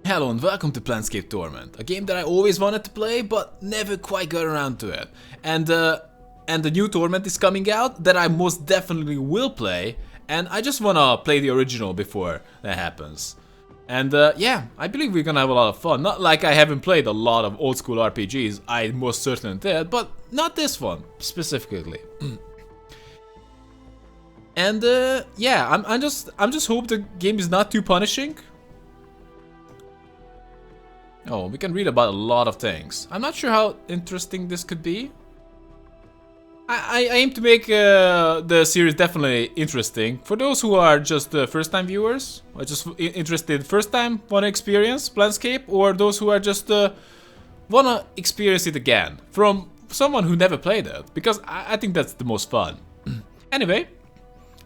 Hello and welcome to Planescape Torment, a game that I always wanted to play but never quite got around to it. And the new Torment is coming out that I most definitely will play, and I just wanna play the original before that happens. And yeah, I believe we're gonna have a lot of fun. Not like I haven't played a lot of old school RPGs, I most certainly did, but not this one specifically. And yeah, I'm just hope the game is not too punishing. Oh, we can read about a lot of things. I'm not sure how interesting this could be. I aim to make the series definitely interesting for those who are just first-time viewers, or just interested first time wanna experience Planescape, or those who are just wanna experience it again from someone who never played it, because I think that's the most fun. Anyway,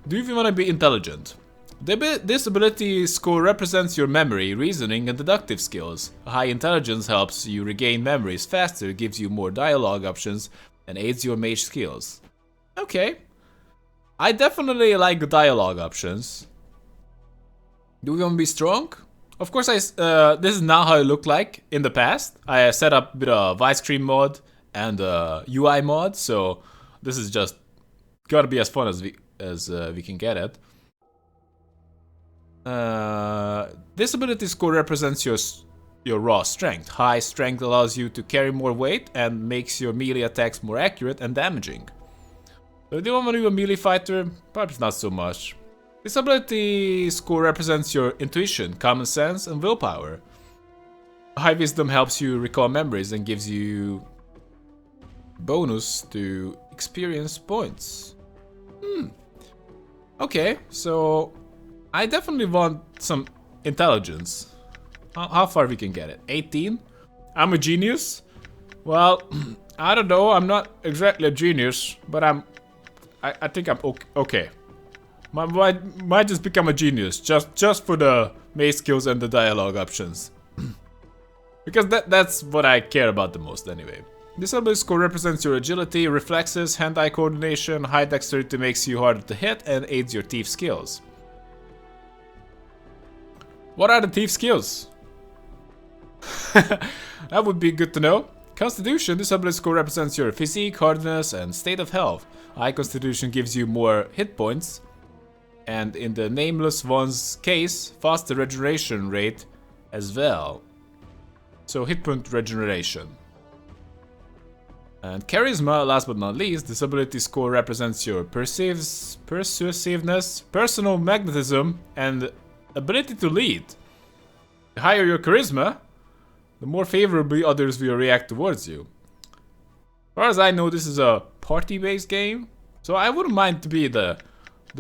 do you even wanna be intelligent? This ability score represents your memory, reasoning, and deductive skills. A high intelligence helps you regain memories faster, gives you more dialogue options, and aids your mage skills. Okay. I definitely like the dialogue options. Do we want to be strong? Of course, this is not how it looked like in the past. I set up with a widescreen mod and a UI mod, so this is just gotta be as fun as we can get it. This ability score represents your raw strength. High strength allows you to carry more weight and makes your melee attacks more accurate and damaging. So do you want to be a melee fighter? Perhaps not so much. This ability score represents your intuition, common sense, and willpower. High wisdom helps you recall memories and gives you bonus to experience points. Okay, so I definitely want some intelligence. How far we can get it? 18? I'm a genius? Well, I don't know. I'm not exactly a genius, but I think I'm okay. Might just become a genius just for the maze skills and the dialogue options. Because that's what I care about the most anyway. This ability score represents your agility, reflexes, hand-eye coordination. High dexterity makes you harder to hit and aids your thief skills. What are the thief skills? That would be good to know. Constitution, this ability score represents your physique, hardness, and state of health. High Constitution gives you more hit points, and in the Nameless One's case, faster regeneration rate as well. So hit point regeneration. And Charisma, last but not least, this ability score represents your persuasiveness, personal magnetism, and ability to lead. The higher your charisma, the more favorably others will react towards you. As far as I know, this is a party-based game, so I wouldn't mind to be the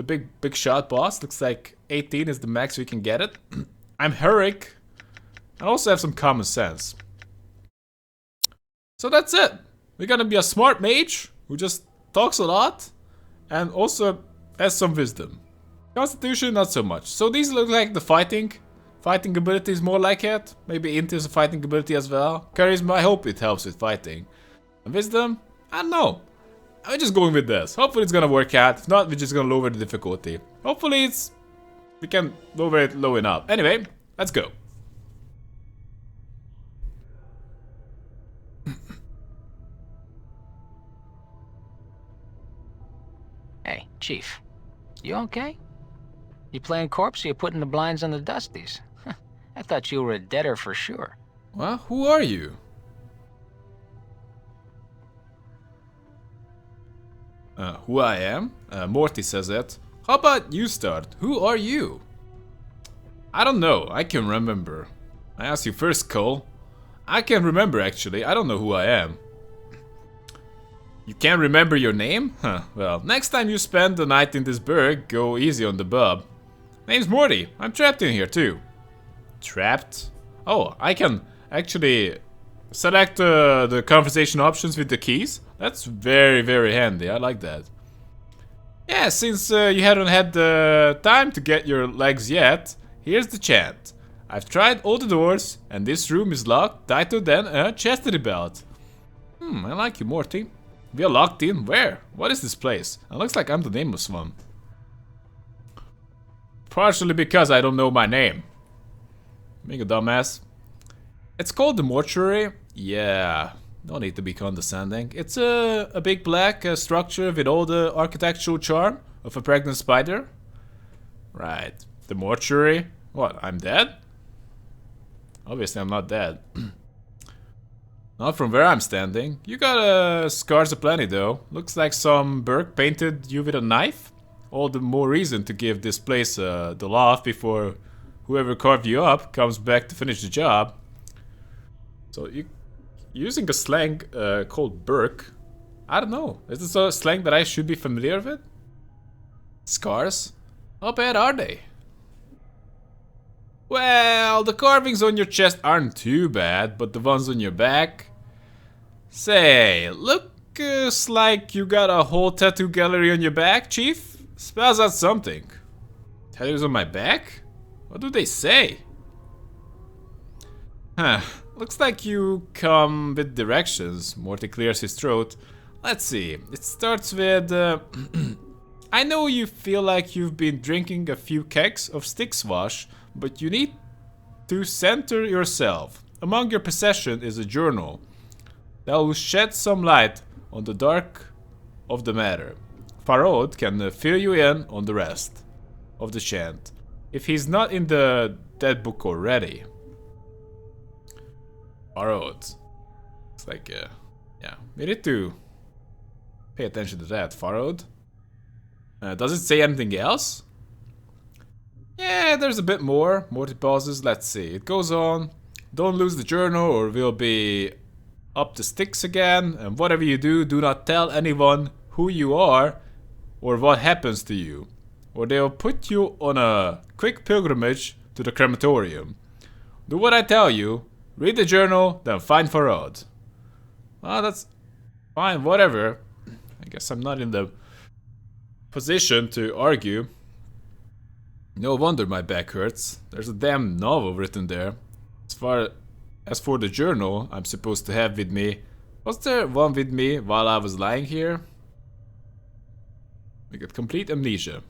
big shot boss. Looks like 18 is the max we can get it. I'm heroic. I also have some common sense. So that's it. We're gonna be a smart mage who just talks a lot and also has some wisdom. Constitution, not so much. So these look like the fighting ability is more like it. Maybe Int is a fighting ability as well. Charisma, I hope it helps with fighting. And Wisdom, I don't know. I'm just going with this. Hopefully it's gonna work out. If not, we're just gonna lower the difficulty. Hopefully we can lower it low enough. Anyway, let's go. Hey, Chief. You okay? You playing corpse or you putting the blinds on the dusties? I thought you were a deader for sure. Well, who are you? Who I am? Morty says it. How about you start? Who are you? I don't know, I can remember. I asked you first, Cole. I can remember actually, I don't know who I am. You can't remember your name? Huh, well, next time you spend the night in this burg, go easy on the bub. Name's Morty, I'm trapped in here too. Trapped? Oh, I can actually select the conversation options with the keys. That's very, very handy, I like that. Yeah, since you haven't had the time to get your legs yet, here's the chant. I've tried all the doors, and this room is locked tighter than a chastity belt. I like you, Morty. We are locked in? Where? What is this place? It looks like I'm the Nameless One. Partially because I don't know my name. Being a dumbass. It's called the mortuary. Yeah, no need to be condescending. It's a big black structure with all the architectural charm of a pregnant spider. Right, the mortuary. What, I'm dead? Obviously I'm not dead. Not from where I'm standing. You got scars aplenty though. Looks like some Burke painted you with a knife. All the more reason to give this place the laugh before whoever carved you up comes back to finish the job. So you using a slang called Burke. I don't know. Is this a slang that I should be familiar with? Scars? How bad are they? Well, the carvings on your chest aren't too bad, but the ones on your back... Say, looks like you got a whole tattoo gallery on your back, Chief. Spells out something. Tattoos on my back? What do they say? Huh, looks like you come with directions. Morty clears his throat. Let's see, it starts with... I know you feel like you've been drinking a few kegs of stick swash, but you need to center yourself. Among your possession is a journal that will shed some light on the dark of the matter. Farod can fill you in on the rest of the chant, if he's not in the dead book already. Farod. It's like, yeah, we need to pay attention to that. Farod. Does it say anything else? Yeah, there's a bit more. Morty pauses. Let's see. It goes on. Don't lose the journal or we'll be up the sticks again. And whatever you do, do not tell anyone who you are or what happens to you. Or they'll put you on a quick pilgrimage to the crematorium. Do what I tell you. Read the journal, then find Farad. Well, that's fine. Whatever. I guess I'm not in the position to argue. No wonder my back hurts. There's a damn novel written there. As for the journal I'm supposed to have with me, was there one with me while I was lying here? I got complete amnesia.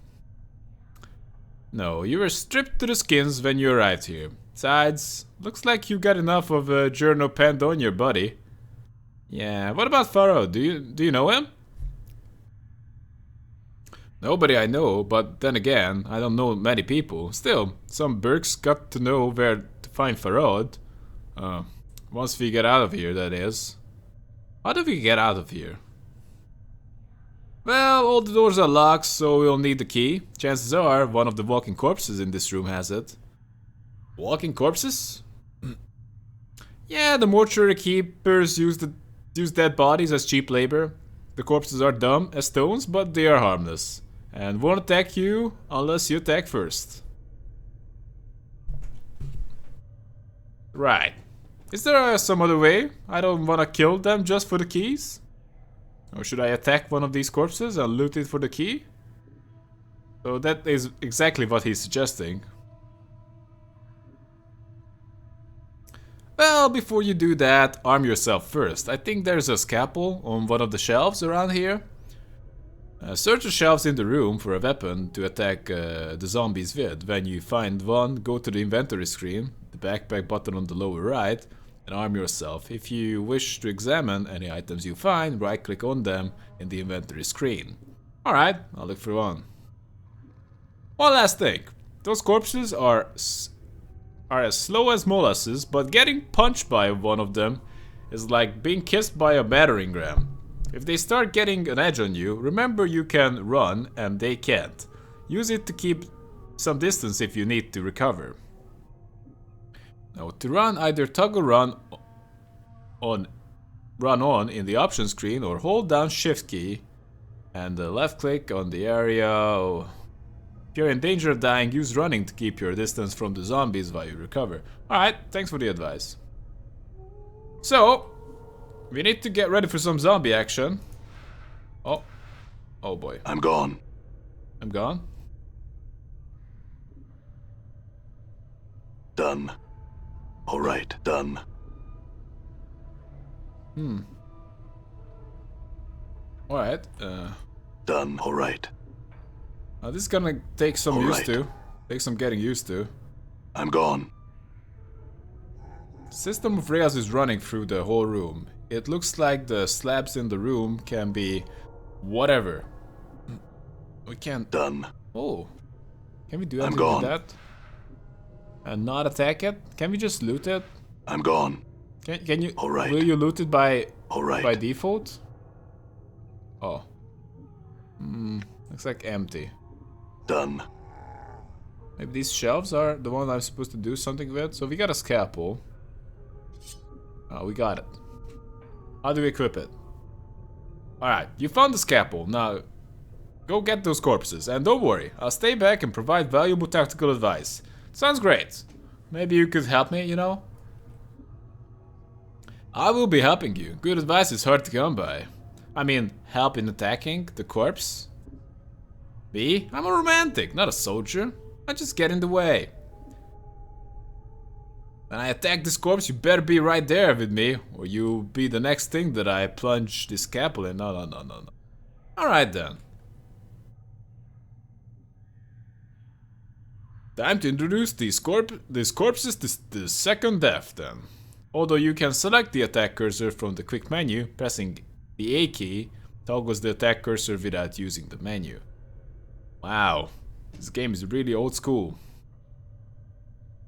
No, you were stripped to the skins when you arrived here. Besides, looks like you got enough of a journal penned on your body. Yeah, what about Farad? Do you know him? Nobody I know, but then again, I don't know many people. Still, some Burks got to know where to find Farad. Once we get out of here, that is. How do we get out of here? Well, all the doors are locked, so we'll need the key. Chances are, one of the walking corpses in this room has it. Walking corpses? Yeah, the mortuary keepers use dead bodies as cheap labor. The corpses are dumb as stones, but they are harmless. And won't attack you unless you attack first. Right. Is there some other way? I don't want to kill them just for the keys? Or should I attack one of these corpses and loot it for the key? So that is exactly what he's suggesting. Well, before you do that, arm yourself first. I think there's a scalpel on one of the shelves around here. Search the shelves in the room for a weapon to attack the zombies with. When you find one, go to the inventory screen, the backpack button on the lower right, and arm yourself. If you wish to examine any items you find, right click on them in the inventory screen. Alright, I'll look for one. One last thing. Those corpses are as slow as molasses, but getting punched by one of them is like being kissed by a battering ram. If they start getting an edge on you, remember you can run and they can't. Use it to keep some distance if you need to recover. Now to run, either toggle run on in the options screen or hold down shift key and left click on the area. If you're in danger of dying, use running to keep your distance from the zombies while you recover. Alright, thanks for the advice. So, we need to get ready for some zombie action. Oh. Oh boy. I'm gone. I'm gone? Done. Alright, done. Alright, Done. Alright. this is gonna take some All used right. to. Take some getting used to. I'm gone. System of rails is running through the whole room. It looks like the slabs in the room can be whatever. We can't... Done. Oh. Can we do I'm anything with gone. that? And not attack it? Can we just loot it? I'm gone. Can you... All right. Will you loot it by All right. by default? Oh. Looks like empty. Done. Maybe these shelves are the one I'm supposed to do something with. So we got a scalpel. Oh, we got it. How do we equip it? Alright, you found the scalpel. Now, go get those corpses. And don't worry, I'll stay back and provide valuable tactical advice. Sounds great. Maybe you could help me, you know? I will be helping you. Good advice is hard to come by. I mean, help in attacking the corpse? Me? I'm a romantic, not a soldier. I just get in the way. When I attack this corpse, you better be right there with me, or you'll be the next thing that I plunge this scalpel in. No. Alright then. Time to introduce these corpses to the second death then. Although you can select the attack cursor from the quick menu, pressing the A key toggles the attack cursor without using the menu. Wow, this game is really old school.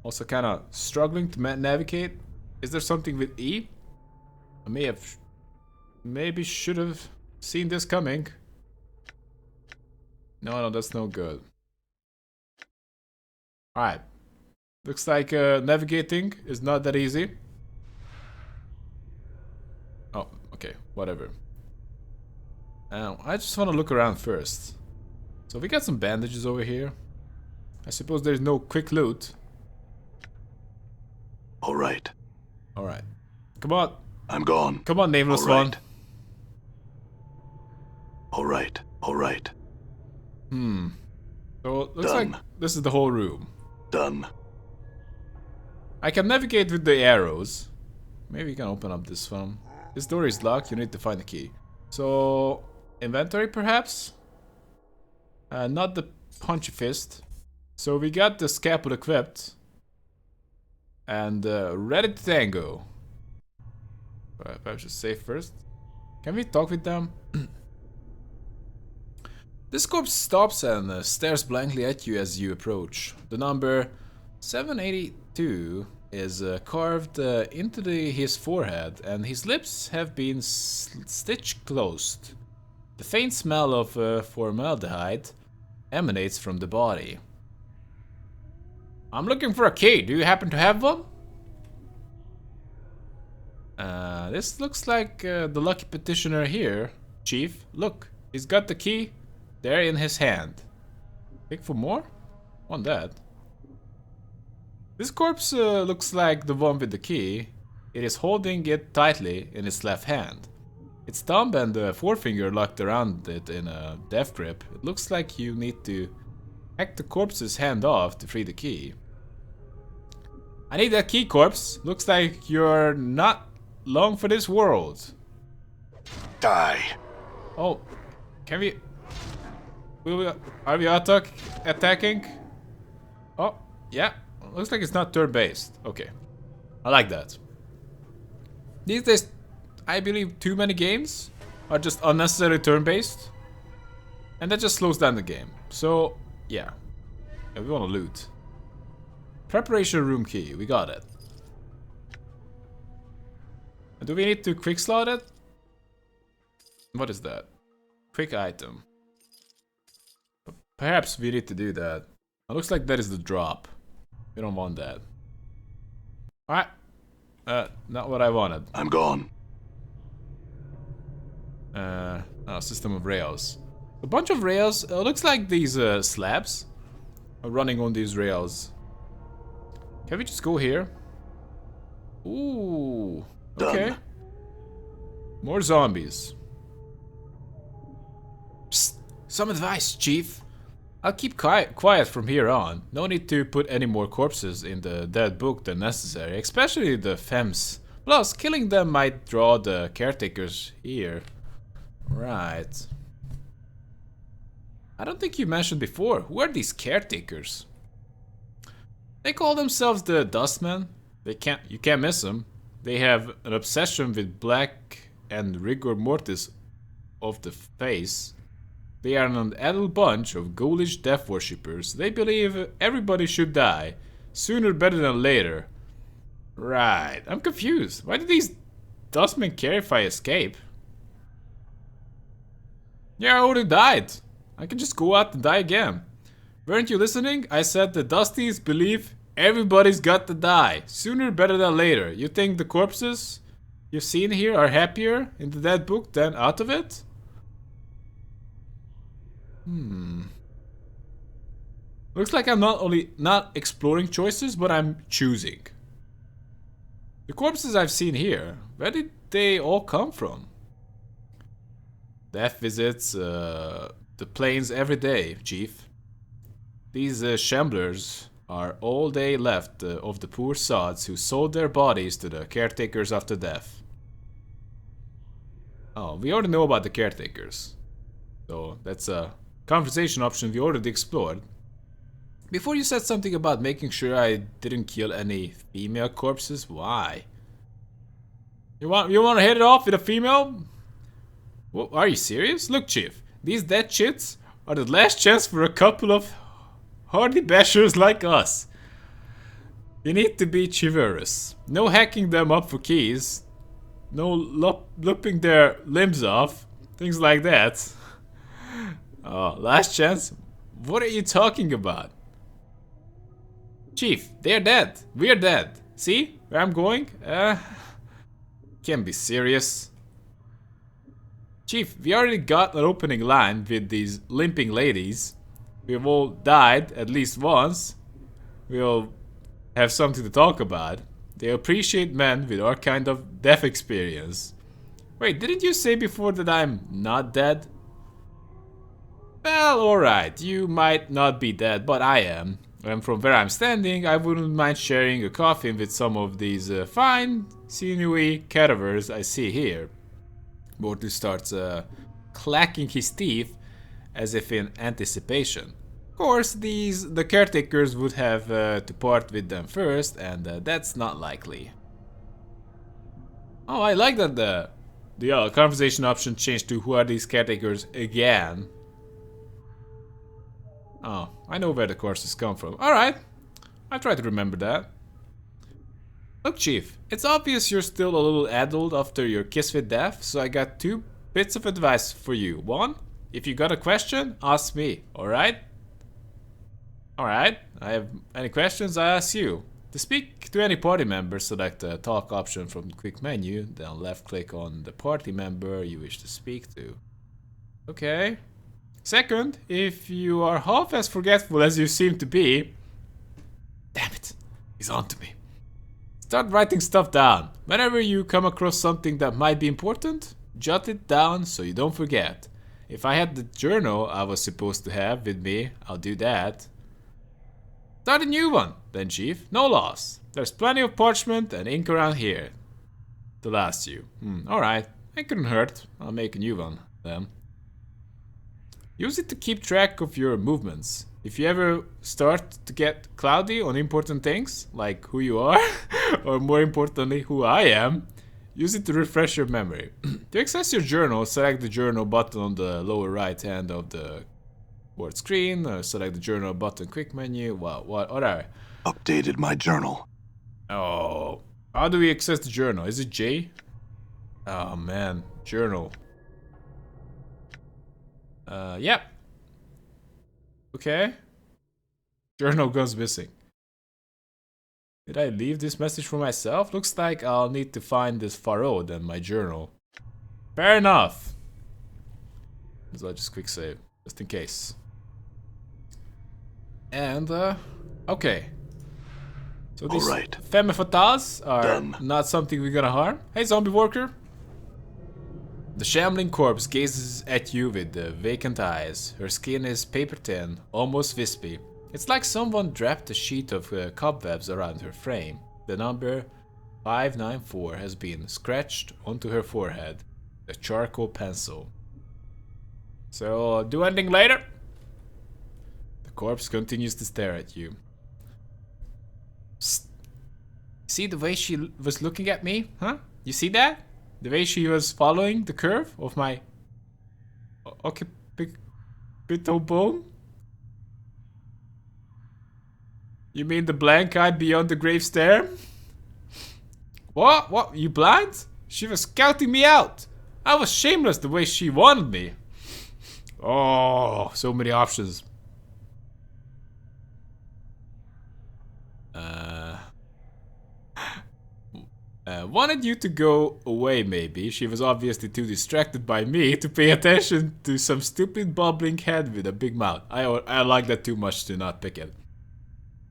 Also kinda struggling to navigate. Is there something with E? I maybe should have seen this coming. No, that's no good. Alright. Looks like navigating is not that easy. Oh, okay, whatever. I just want to look around first. So we got some bandages over here. I suppose there's no quick loot. All right. Alright. Come on. I'm gone. Come on, Nameless All One. right. All right. All right. So it looks Done. like this is the whole room. Done. I can navigate with the arrows. Maybe we can open up this one. This door is locked, you need to find the key. So, inventory perhaps? Not the punchy fist. So we got the scalpel equipped. And ready to tango. Perhaps just save first. Can we talk with them? This corpse stops and stares blankly at you as you approach. The number 782 is carved into his forehead, and his lips have been stitched closed. The faint smell of formaldehyde emanates from the body. I'm looking for a key. Do you happen to have one? This looks like the lucky petitioner here, Chief. Look, he's got the key there in his hand. Pick for more? Want that. This corpse looks like the one with the key. It is holding it tightly in its left hand. Its thumb and forefinger locked around it in a death grip. It looks like you need to hack the corpse's hand off to free the key. I need that key, corpse. Looks like you're not long for this world. Die. Oh, can we... Are we attacking? Oh, yeah. Looks like it's not turn-based. Okay. I like that. These days, I believe too many games are just unnecessarily turn-based. And that just slows down the game. So, yeah. We want to loot. Preparation room key. We got it. And do we need to quick slot it? What is that? Quick item. Perhaps we need to do that. It looks like that is the drop. We don't want that. Alright. Not what I wanted. I'm gone. System of rails. A bunch of rails. Looks like these slabs are running on these rails. Can we just go here? Ooh. Okay. Done. More zombies. Psst. Some advice, Chief. I'll keep quiet from here on. No need to put any more corpses in the dead book than necessary, especially the femmes. Plus, killing them might draw the caretakers here. Right. I don't think you mentioned before. Who are these caretakers? They call themselves the Dustmen. You can't miss them. They have an obsession with black and rigor mortis of the face. They are an adult bunch of ghoulish death worshippers. They believe everybody should die, sooner better than later. Right, I'm confused. Why did these dustmen care if I escape? Yeah, I already died. I can just go out and die again. Weren't you listening? I said the Dusties believe everybody's got to die, sooner better than later. You think the corpses you've seen here are happier in the dead book than out of it? Looks like I'm not only not exploring choices, but I'm choosing. The corpses I've seen here, where did they all come from? Death visits the plains every day, Chief. These shamblers are all they left of the poor sods who sold their bodies to the caretakers after death. Oh, we already know about the caretakers. So that's a conversation option we already explored. Before you said something about making sure I didn't kill any female corpses. Why? You want to hit it off with a female? Well, are you serious? Look, Chief, these dead chits are the last chance for a couple of hardy bashers like us. You need to be chivalrous. No hacking them up for keys. No lopping their limbs off. Things like that. Oh, last chance? What are you talking about? Chief, they're dead. We're dead. See where I'm going? Can't be serious. Chief, we already got an opening line with these limping ladies. We've all died at least once. We'll have something to talk about. They appreciate men with our kind of death experience. Wait, didn't you say before that I'm not dead? Well, alright, you might not be dead, but I am. And from where I'm standing, I wouldn't mind sharing a coffin with some of these fine, sinewy cadavers I see here. Mortis starts clacking his teeth as if in anticipation. Of course, the caretakers would have to part with them first, and that's not likely. Oh, I like that the conversation option changed to who are these caretakers again. Oh, I know where the corpses come from. Alright, I'll try to remember that. Look, Chief, it's obvious you're still a little addled after your kiss with death, so I got 2 bits of advice for you. 1, if you got a question, ask me, alright? Alright, I have any questions, I ask you. To speak to any party member, select the talk option from the quick menu, then left click on the party member you wish to speak to. Okay. Second, if you are half as forgetful as you seem to be... Damn it, he's on to me. Start writing stuff down. Whenever you come across something that might be important, jot it down so you don't forget. If I had the journal I was supposed to have with me, I'll do that. Start a new one, then, Chief. No loss. There's plenty of parchment and ink around here to last you. Alright, it couldn't hurt. I'll make a new one, then. Use it to keep track of your movements. If you ever start to get cloudy on important things, like who you are, or more importantly, who I am, use it to refresh your memory. To access your journal, select the journal button on the lower right hand of the board screen, or select the journal button quick menu. Wow, what are Updated my journal. Oh, how do we access the journal? Is it J? Oh man, journal. Yep. Okay. Journal goes missing. Did I leave this message for myself? Looks like I'll need to find this Pharaoh than my journal. Fair enough. So I'll just quick save, just in case. And, okay. So these femme fatales are not something we're gonna harm. Hey, zombie worker. The shambling corpse gazes at you with vacant eyes. Her skin is paper thin, almost wispy. It's like someone draped a sheet of cobwebs around her frame. The number 594 has been scratched onto her forehead, a charcoal pencil. So, do anything later? The corpse continues to stare at you. Psst. See the way she was looking at me? Huh? You see that? The way she was following the curve of my occipital bone? You mean the blank eye beyond the grave stare? What? What? You blind? She was scouting me out. I was shameless the way she wanted me. Oh, so many options. Wanted you to go away, maybe. She was obviously too distracted by me to pay attention to some stupid bubbling head with a big mouth. I like that too much to not pick it.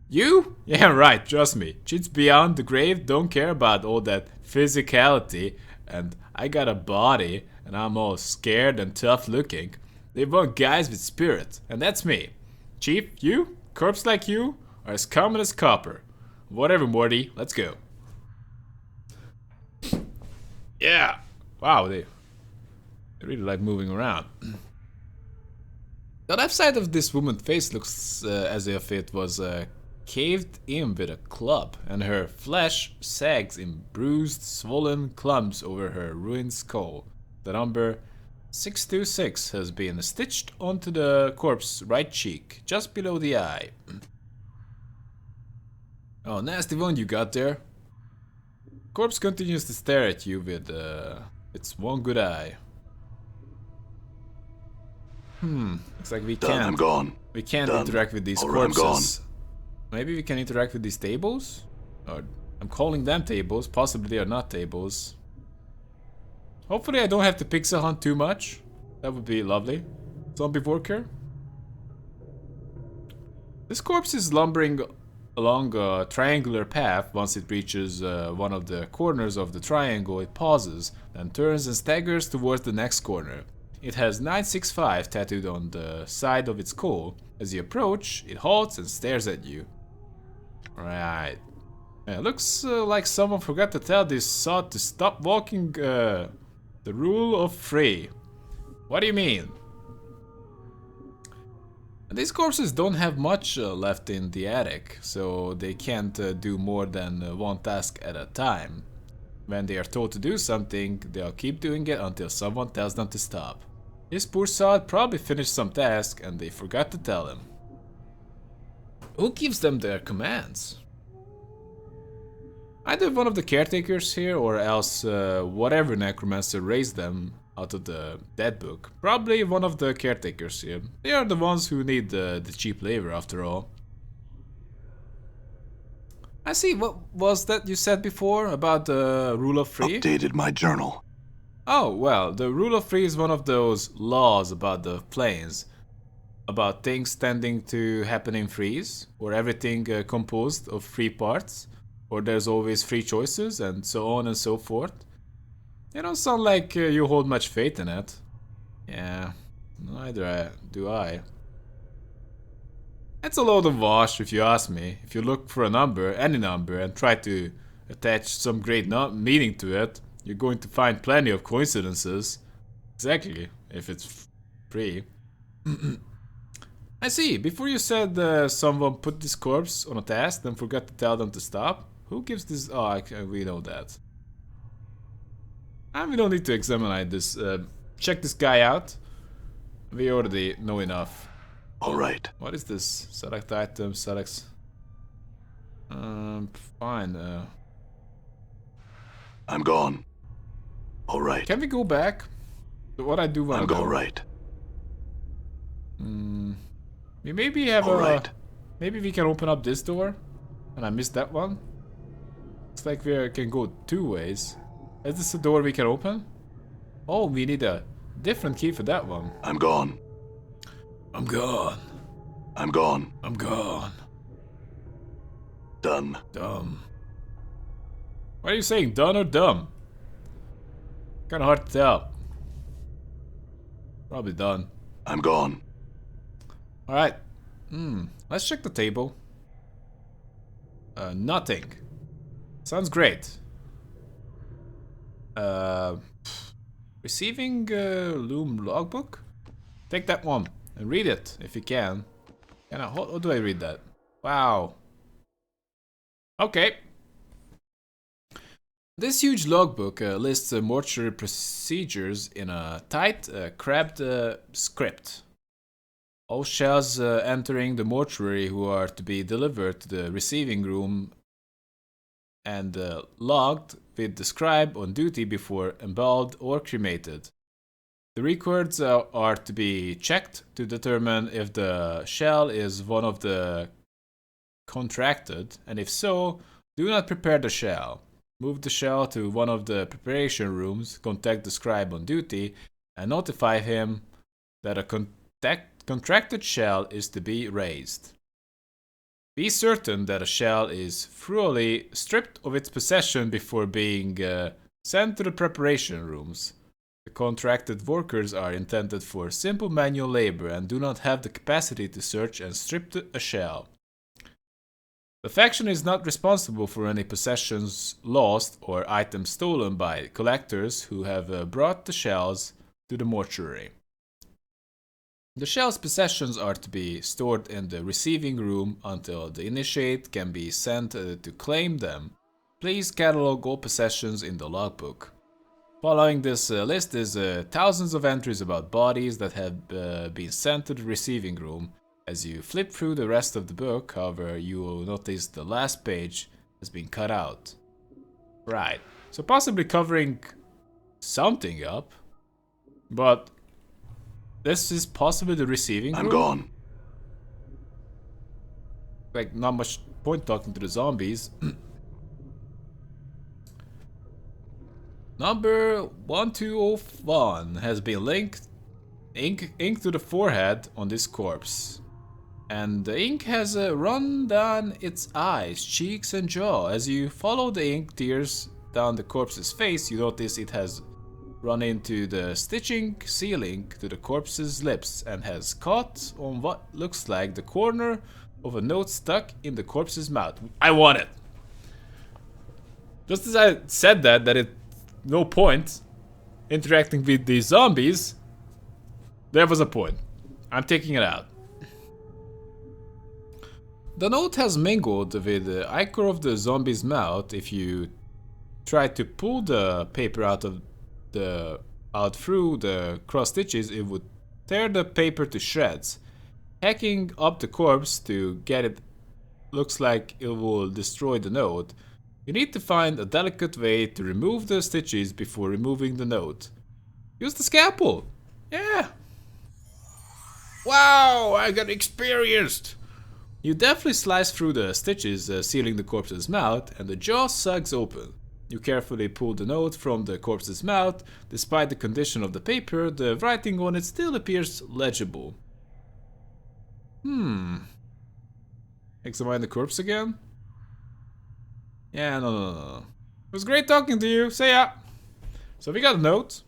You? Yeah, right, trust me. Cheats beyond the grave don't care about all that physicality, and I got a body, and I'm all scared and tough looking. They want guys with spirit, and that's me. Chief, you? Corpse like you? Are as common as copper. Whatever, Morty, let's go. Yeah! Wow, they really like moving around. The left side of this woman's face looks as if it was caved in with a club, and her flesh sags in bruised, swollen clumps over her ruined skull. The number 626 has been stitched onto the corpse's right cheek, just below the eye. Oh, nasty one you got there. Corpse continues to stare at you with its one good eye. Looks like we can't. I'm gone. We can't Done. interact with these corpses. Maybe we can interact with these tables? Or I'm calling them tables, possibly they are not tables. Hopefully I don't have to pixel hunt too much. That would be lovely. Zombie worker. This corpse is lumbering along a triangular path. Once it reaches one of the corners of the triangle, it pauses, then turns and staggers towards the next corner. It has 965 tattooed on the side of its skull. As you approach, it halts and stares at you. Right. It looks like someone forgot to tell this sod to stop walking the rule of three. What do you mean? These corpses don't have much left in the attic, so they can't do more than one task at a time. When they are told to do something, they'll keep doing it until someone tells them to stop. This poor sod probably finished some task and they forgot to tell him. Who gives them their commands? Either one of the caretakers here, or else whatever necromancer raised them out of the dead book. Probably one of the caretakers here. They are the ones who need the cheap labor after all. I see, what was that you said before about the rule of three? Updated my journal. Oh, well, the rule of three is one of those laws about the planes. About things tending to happen in threes, or everything composed of three parts, or there's always three choices, and so on and so forth. You don't sound like you hold much faith in it. Yeah, neither do I. It's a load of wash if you ask me. If you look for a number, any number, and try to attach some great meaning to it, you're going to find plenty of coincidences. Exactly, if it's free. I see, before you said someone put this corpse on a task, then forgot to tell them to stop. Who gives this? Oh, we know that. And we don't need to examine this. Check this guy out. We already know enough. Alright. What is this? Select item, select. Fine. I'm gone. Alright. Can we go back? What I do want to I'm know. alright. We maybe have Alright. Maybe we can open up this door. And I missed that one. Looks like we can go two ways. Is this a door we can open? Oh, we need a different key for that one. I'm gone. I'm gone. I'm gone. I'm gone. Done. Dumb. What are you saying, done or dumb? Kinda hard to tell. Probably done. I'm gone. Alright. Let's check the table. Nothing. Sounds great. Receiving Loom logbook? Take that one and read it if you can. How do I read that? Wow. Okay. This huge logbook lists mortuary procedures in a tight, crabbed script. All shells entering the mortuary who are to be delivered to the receiving room and logged with the scribe on duty before embalmed or cremated. The records are to be checked to determine if the shell is one of the contracted, and if so, do not prepare the shell. Move the shell to one of the preparation rooms, contact the scribe on duty, and notify him that a contracted shell is to be raised. Be certain that a shell is thoroughly stripped of its possession before being sent to the preparation rooms. The contracted workers are intended for simple manual labor and do not have the capacity to search and strip a shell. The faction is not responsible for any possessions lost or items stolen by collectors who have brought the shells to the mortuary. The shell's possessions are to be stored in the receiving room until the initiate can be sent to claim them. Please catalog all possessions in the logbook. Following this list is thousands of entries about bodies that have been sent to the receiving room. As you flip through the rest of the book, however, you will notice the last page has been cut out. Right, so possibly covering something up, but this is possibly the receiving room? I'm gone. Like, not much point talking to the zombies. Number 1201 has been inked to the forehead on this corpse. And the ink has run down its eyes, cheeks and jaw. As you follow the ink tears down the corpse's face, you notice it has run into the stitching sealing to the corpse's lips and has caught on what looks like the corner of a note stuck in the corpse's mouth. I want it! Just as I said that it no point interacting with these zombies, there was a point. I'm taking it out. The note has mingled with the ichor of the zombie's mouth. If you try to pull the paper out through the cross stitches, it would tear the paper to shreds. Hacking up the corpse to get it looks like it will destroy the note. You need to find a delicate way to remove the stitches before removing the note. Use the scalpel! Yeah! Wow, I got experienced! You deftly slice through the stitches sealing the corpse's mouth, and the jaw sags open. You carefully pull the note from the corpse's mouth. Despite the condition of the paper, the writing on it still appears legible. Examine the corpse again? Yeah, no. It was great talking to you. See ya! So we got a note.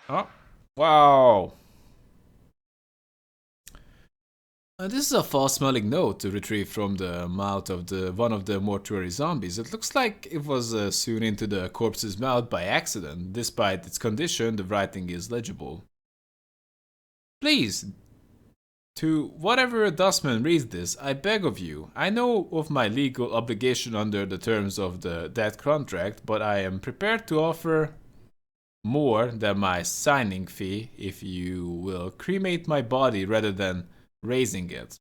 Oh, wow. This is a foul-smelling note to retrieve from the mouth of one of the mortuary zombies. It looks like it was sewn into the corpse's mouth by accident. Despite its condition, the writing is legible. Please, to whatever dustman reads this, I beg of you. I know of my legal obligation under the terms of that contract, but I am prepared to offer more than my signing fee if you will cremate my body rather than raising it.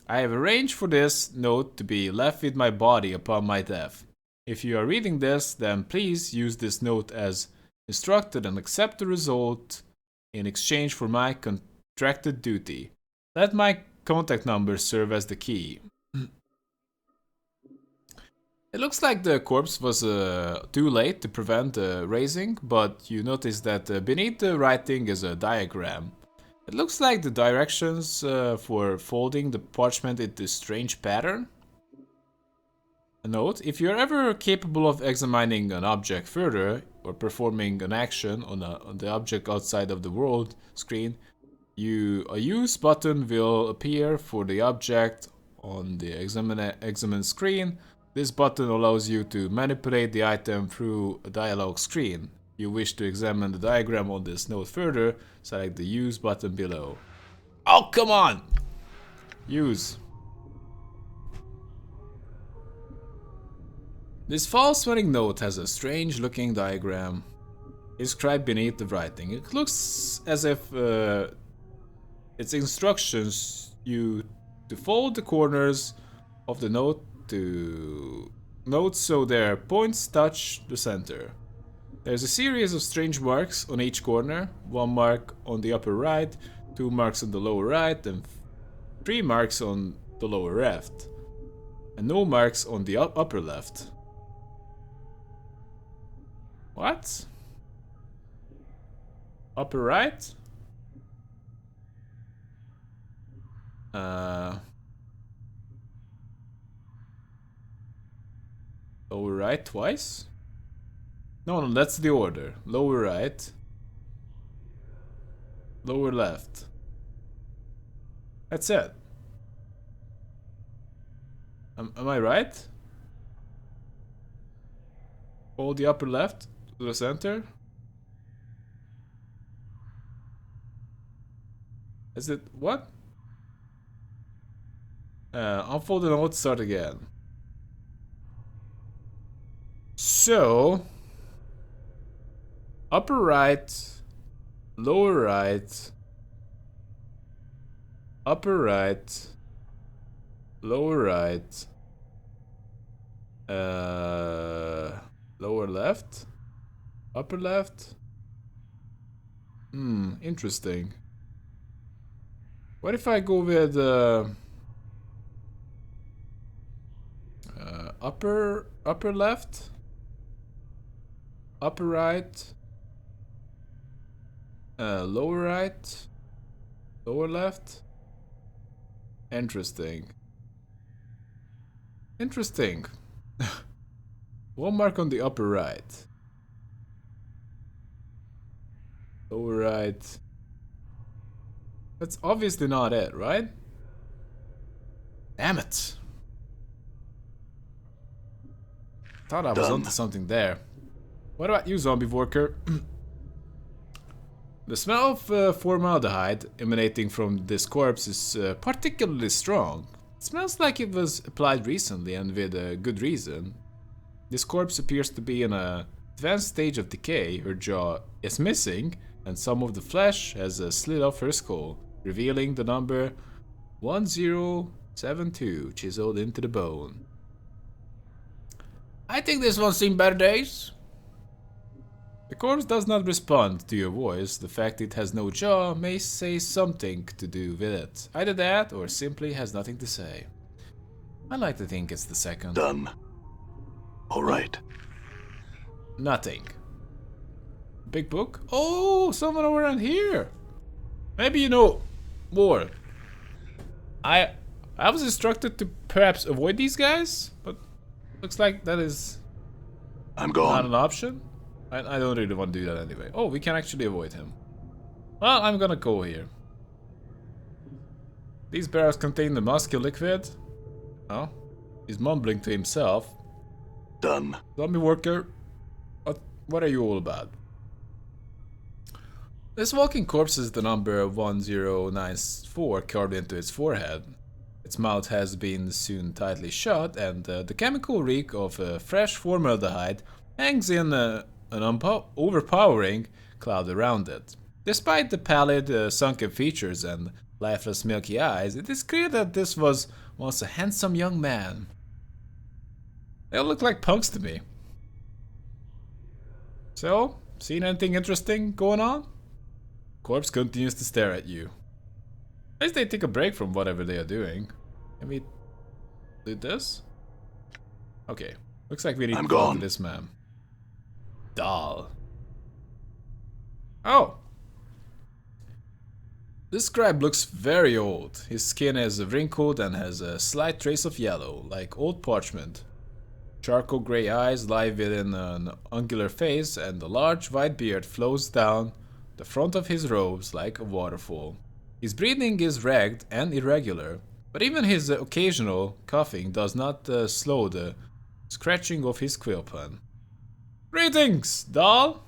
I have arranged for this note to be left with my body upon my death. If you are reading this, then please use this note as instructed and accept the result in exchange for my contracted duty. Let my contact number serve as the key. It looks like the corpse was too late to prevent raising, but you notice that beneath the writing is a diagram. It looks like the directions for folding the parchment into strange pattern. A note: if you're ever capable of examining an object further or performing an action on the object outside of the world screen, a use button will appear for the object on the examine screen. This button allows you to manipulate the item through a dialog screen. If you wish to examine the diagram on this note further, select the Use button below. Oh, come on! Use. This foul-smelling note has a strange-looking diagram inscribed beneath the writing. It looks as if its instructions you to fold the corners of the note to notes so their points touch the center. There's a series of strange marks on each corner, 1 mark on the upper right, 2 marks on the lower right, and 3 marks on the lower left, and no marks on the upper left. What? Upper right? Lower right twice? No, that's the order. Lower right. Lower left. That's it. Am I right? Hold the upper left to the center. Is it what? Unfold the note, start again. So, upper right, lower right, upper right, lower right, lower left, upper left. Interesting. What if I go with upper left, upper right, lower right, lower left? Interesting. Interesting. 1 mark on the upper right. Lower right. That's obviously not it, right? Damn it. Thought I was onto something there. What about you, zombie worker? The smell of formaldehyde emanating from this corpse is particularly strong. It smells like it was applied recently and with good reason. This corpse appears to be in an advanced stage of decay. Her jaw is missing and some of the flesh has slid off her skull, revealing the number 1072 chiseled into the bone. I think this one's seen better days. The corpse does not respond to your voice. The fact it has no jaw may say something to do with it. Either that or simply has nothing to say. I like to think it's the second. Done. All right. Nothing. Big book? Oh, someone around here. Maybe you know more. I was instructed to perhaps avoid these guys, but looks like that is I'm gone. not an option. I don't really want to do that anyway. Oh, we can actually avoid him. Well, I'm gonna go here. These barrels contain the musky liquid. Oh, he's mumbling to himself. Done. Zombie worker, what are you all about? This walking corpse is the number 1094 carved into its forehead. Its mouth has been sewn tightly shut, and the chemical reek of fresh formaldehyde hangs in an overpowering cloud around it. Despite the pallid, sunken features and lifeless milky eyes, it is clear that this was once a handsome young man. They all look like punks to me. So, seen anything interesting going on? Corpse continues to stare at you. At least they take a break from whatever they are doing. Can we do this? Okay, looks like we need to talk to this man. Doll. Oh! This scribe looks very old. His skin is wrinkled and has a slight trace of yellow, like old parchment. Charcoal grey eyes lie within an angular face, and a large white beard flows down the front of his robes like a waterfall. His breathing is ragged and irregular, but even his occasional coughing does not slow the scratching of his quill pen. Greetings, doll!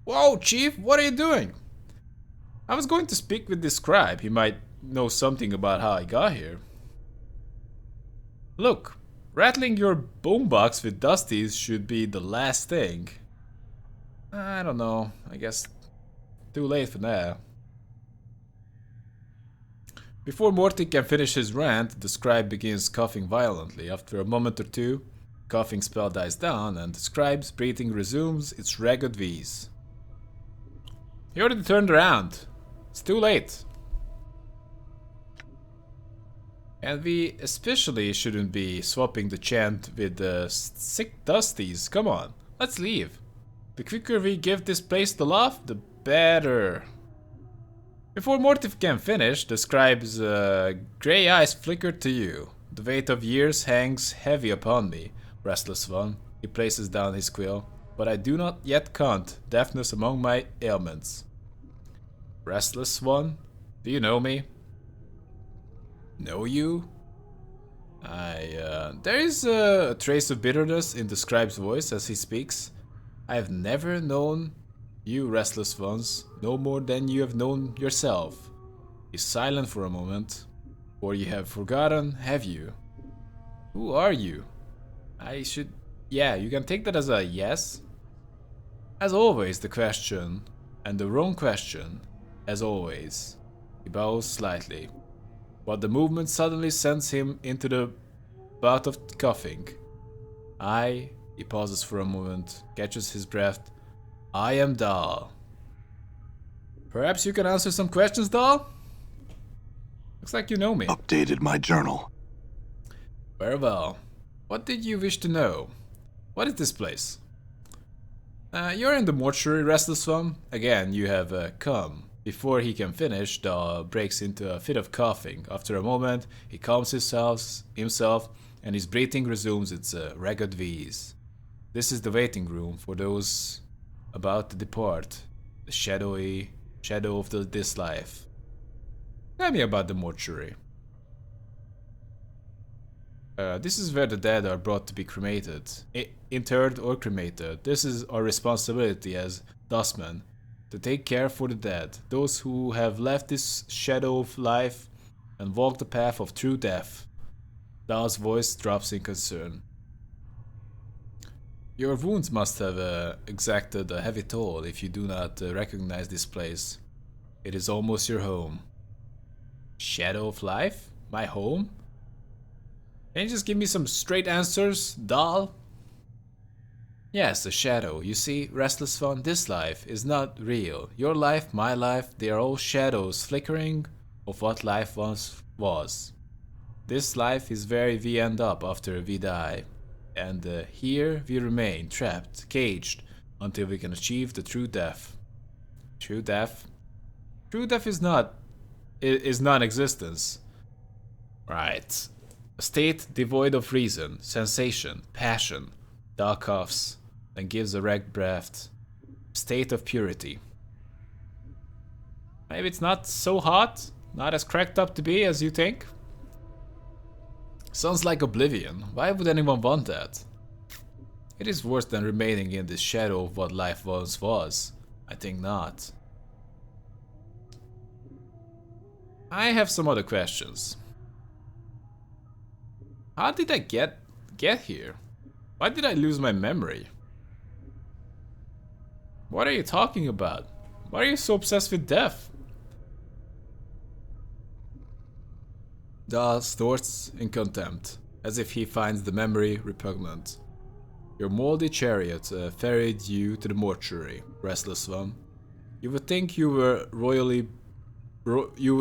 Whoa, chief, what are you doing? I was going to speak with this scribe. He might know something about how I got here. Look, Rattling your boombox with dusties should be the last thing. I don't know. I guess too late for that. Before Morty can finish his rant, the scribe begins coughing violently. After a moment or two, the coughing spell dies down and the scribe's breathing resumes its ragged wheeze. He already turned around. It's too late. And we especially shouldn't be swapping the chant with the sick dusties. Come on, let's leave. The quicker we give this place the love, the better. Before Morty can finish, the scribe's grey eyes flicker to you. The weight of years hangs heavy upon me, restless one. He places down his quill, but I do not yet count deafness among my ailments. Restless one, do you know me? Know you? There is a trace of bitterness in the scribe's voice as he speaks. I have never known you, restless ones, no more than you have known yourself. He's silent for a moment. Or you have forgotten, have you? Who are you? Yeah, you can take that as a yes. As always, the question, and the wrong question, as always. He bows slightly. But the movement suddenly sends him into the bout of coughing. He pauses for a moment, catches his breath. I am Dal. Perhaps you can answer some questions, Dal? Looks like you know me. Updated my journal. Very well. What did you wish to know? What is this place? You're in the mortuary, restless one. Again, you have come. Before he can finish, Dal breaks into a fit of coughing. After a moment, he calms himself and his breathing resumes its ragged wheeze. This is the waiting room for those about to depart, the shadow of this life. Tell me about the mortuary. This is where the dead are brought to be cremated, interred or cremated. This is our responsibility as dustmen, to take care for the dead, those who have left this shadow of life and walked the path of true death. Dal's voice drops in concern. Your wounds must have exacted a heavy toll if you do not recognize this place. It is almost your home. Shadow of life? My home? Can you just give me some straight answers, Dal? Yes, a shadow. You see, restless one, this life is not real. Your life, my life, they are all shadows flickering of what life once was. This life is where we end up after we die. And here we remain, trapped, caged, until we can achieve the true death. True death? True death is non-existence. Right. A state devoid of reason, sensation, passion. Dal coughs, then gives a ragged breath. State of purity. Maybe it's not so hot, not as cracked up to be as you think. Sounds like oblivion. Why would anyone want that? It is worse than remaining in the shadow of what life once was. I think not. I have some other questions. How did I get here? Why did I lose my memory? What are you talking about? Why are you so obsessed with death? Dal snorts in contempt, as if he finds the memory repugnant. Your moldy chariot ferried you to the mortuary, restless one. You would think you were you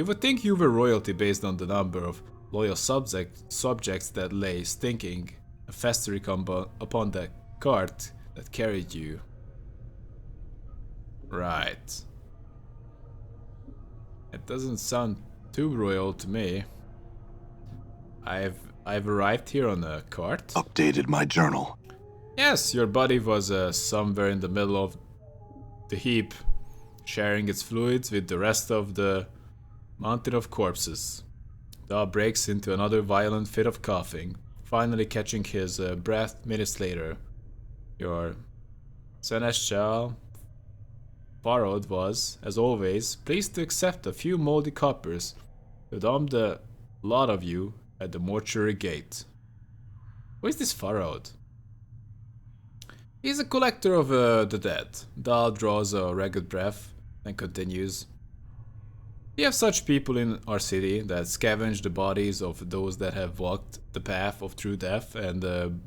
would think you were royalty based on the number of loyal subjects that lay stinking and festering upon the cart that carried you. Right. It doesn't sound too royal to me. I've arrived here on a cart. Updated my journal. Yes, your body was somewhere in the middle of the heap, sharing its fluids with the rest of the mountain of corpses. Dal breaks into another violent fit of coughing, finally catching his breath minutes later. Your seneschal Farod was, as always, pleased to accept a few moldy coppers to dump the lot of you at the mortuary gate. Who is this Pharaoh? He's a collector of the dead. Dahl draws a ragged breath and continues. We have such people in our city that scavenge the bodies of those that have walked the path of true death and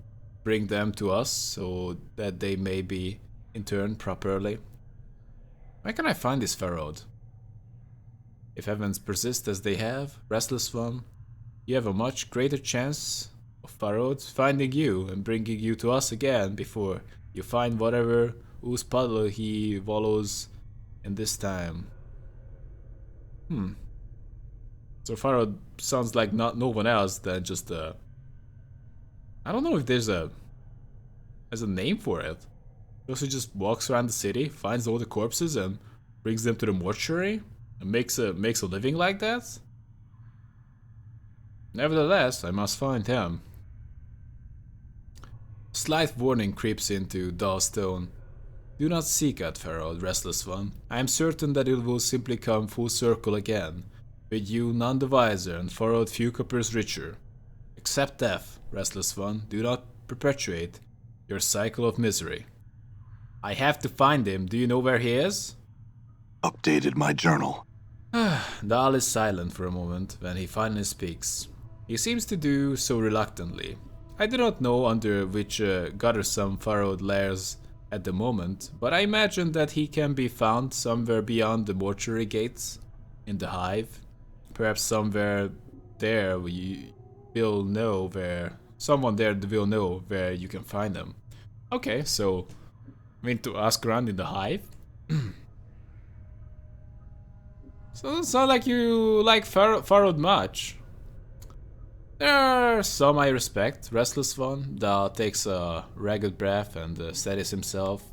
bring them to us so that they may be interred properly. Where can I find this Pharaoh? If heavens persist as they have, Restless One, you have a much greater chance of Pharaoh finding you and bringing you to us again before you find whatever whose puddle he wallows in this time. So Pharaoh sounds like no one else than just I don't know if there's a name for it. He just walks around the city, finds all the corpses and brings them to the mortuary and makes a living like that? Nevertheless, I must find him. Slight warning creeps into Dahl's tone. Do not seek out Pharaoh, Restless One. I am certain that it will simply come full circle again, with you none the wiser and Pharaoh few coppers richer. Accept death, Restless One. Do not perpetuate your cycle of misery. I have to find him. Do you know where he is? Updated my journal. Dahl is silent for a moment when he finally speaks. He seems to do so reluctantly. I do not know under which gutter-some Pharaoh lairs at the moment, but I imagine that he can be found somewhere beyond the mortuary gates, in the hive. Perhaps somewhere there will know where... Someone there will know where you can find him. Okay, so... I mean to ask around in the hive? So it's not like you like Pharaoh much. There are some I respect. Restless One, that takes a ragged breath and steadies himself.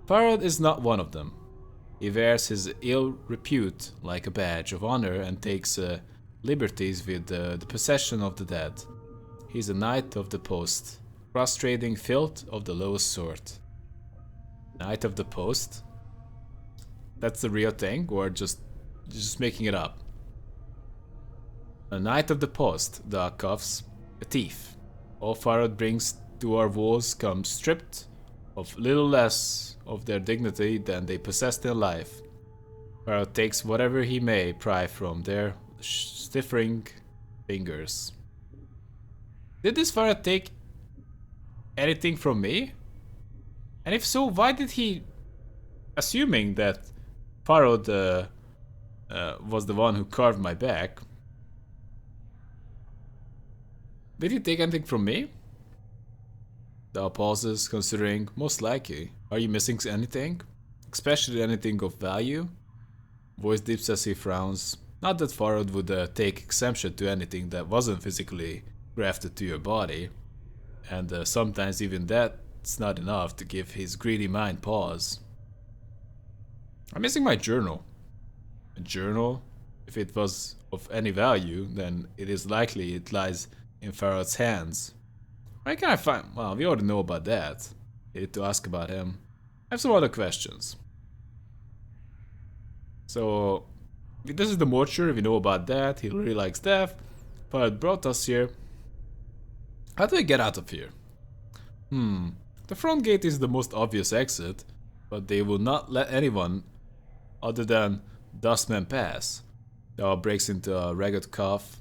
Pharaoh is not one of them. He wears his ill repute like a badge of honor and takes liberties with the possession of the dead. He's a knight of the post, cross-trading filth of the lowest sort. Knight of the post? That's the real thing, or just making it up? A knight of the post, the cuffs, a thief. All Pharaoh brings to our walls comes stripped of little less of their dignity than they possessed in life. Pharaoh takes whatever he may pry from their stiffering fingers. Did this Pharaoh take anything from me? And if so, why did he, assuming that Pharaoh was the one who carved my back, did he take anything from me? Dao pauses, considering, most likely. Are you missing anything? Especially anything of value? Voice dips as he frowns. Not that Pharaoh would take exemption to anything that wasn't physically grafted to your body. And sometimes even that's not enough to give his greedy mind pause. I'm missing my journal. A journal? If it was of any value, then it is likely it lies in Pharaoh's hands. Where can I find... Well, we already know about that. Need to ask about him. I have some other questions. So, this is the mortuary, we know about that. He really likes death. Pharaoh brought us here. How do I get out of here? The front gate is the most obvious exit, but they will not let anyone other than Dustman pass. Dahl breaks into a ragged cough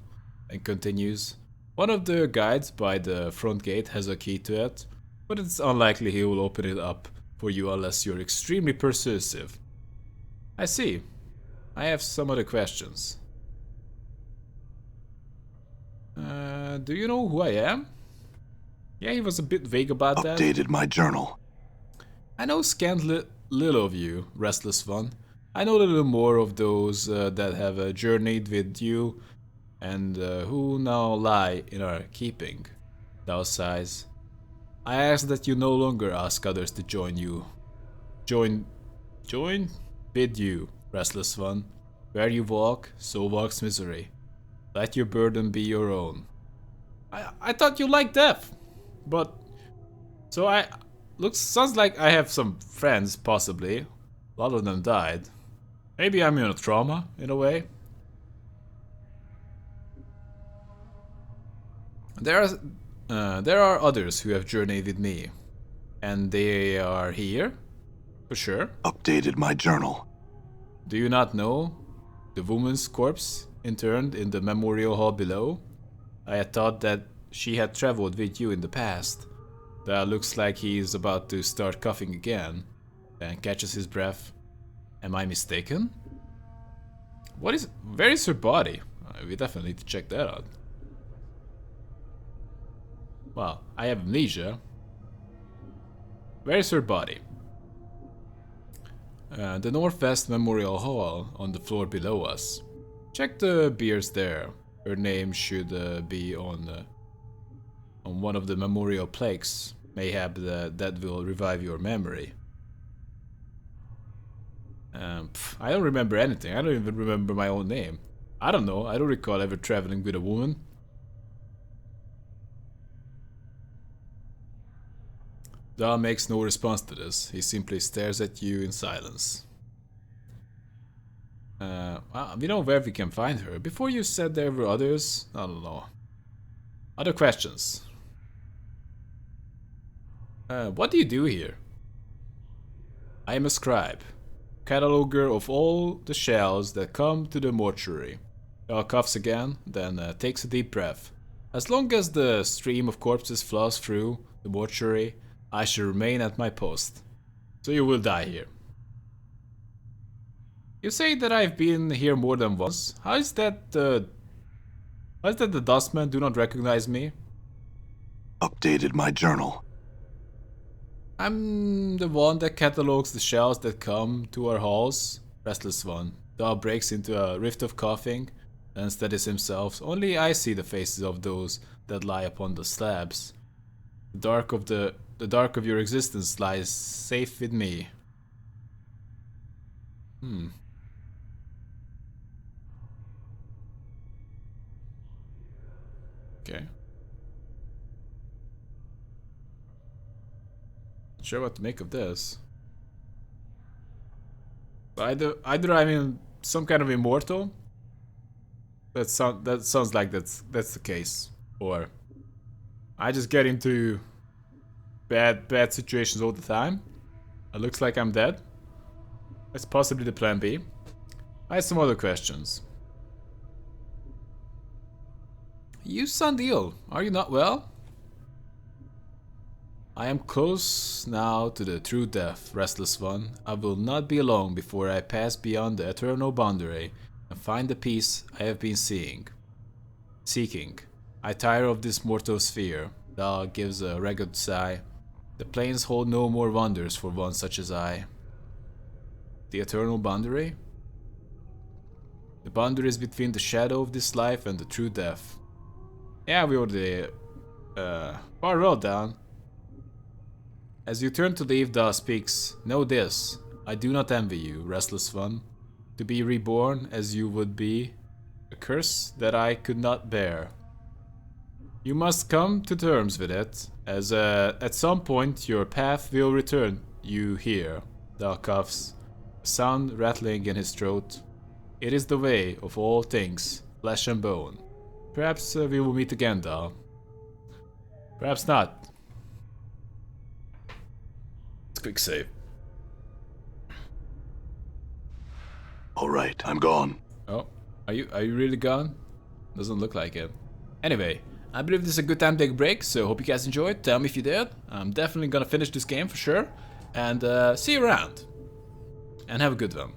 and continues. One of the guides by the front gate has a key to it, but it's unlikely he will open it up for you unless you're extremely persuasive. I see. I have some other questions. Do you know who I am? Yeah, he was a bit vague about that. Updated my journal. I know scant little of you, Restless One. I know a little more of those that have journeyed with you and who now lie in our keeping. Thou sighs. I ask that you no longer ask others to join you. Join with you, Restless One. Where you walk, so walks misery. Let your burden be your own. I thought you liked death, but so sounds like I have some friends possibly. A lot of them died. Maybe I'm in a trauma in a way. There are others who have journeyed with me. And they are here? For sure. Updated my journal. Do you not know? The woman's corpse interned in the memorial hall below? I had thought that she had traveled with you in the past. That looks like he is about to start coughing again. And catches his breath. Am I mistaken? What is... Where is her body? We definitely need to check that out. Well, I have amnesia. Where is her body? The Northwest Memorial Hall on the floor below us. Check the beers there. Her name should be on one of the memorial plaques. Mayhap that will revive your memory. I don't remember anything. I don't even remember my own name. I don't know. I don't recall ever traveling with a woman. Dahl makes no response to this. He simply stares at you in silence. We know where we can find her. Before you said there were others? I don't know. Other questions? What do you do here? I am a scribe. Cataloger of all the shells that come to the mortuary. Dahl coughs again, then takes a deep breath. As long as the stream of corpses flows through the mortuary, I shall remain at my post. So you will die here. You say that I've been here more than once. How is that the dustmen do not recognize me? Updated my journal. I'm the one that catalogs the shells that come to our halls. Restless One. Dahl breaks into a rift of coughing and steadies himself. Only I see the faces of those that lie upon the slabs. The dark of your existence lies safe with me. Okay. Not sure what to make of this. Either I'm some kind of immortal. That sounds like that's the case. Or I just get into bad situations all the time. It looks like I'm dead. That's possibly the plan B. I have some other questions. You sound ill. Are you not well? I am close now to the true death, Restless One. I will not be long before I pass beyond the eternal boundary and find the peace I have been seeking. I tire of this mortal sphere. Dahl gives a ragged sigh. The plains hold no more wonders for one such as I. The eternal boundary? The boundary is between the shadow of this life and the true death. Yeah, we already far well down. As you turn to leave, Dahl speaks. Know this, I do not envy you, Restless One. To be reborn as you would be, a curse that I could not bear. You must come to terms with it, as at some point your path will return you here. Dahl coughs, a sound rattling in his throat. It is the way of all things, flesh and bone. Perhaps we will meet again, Dahl. Perhaps not. Quick save. Alright, I'm gone. Oh, are you really gone? Doesn't look like it. Anyway, I believe this is a good time to take a break, so hope you guys enjoyed. Tell me if you did. I'm definitely gonna finish this game for sure. And see you around. And have a good one.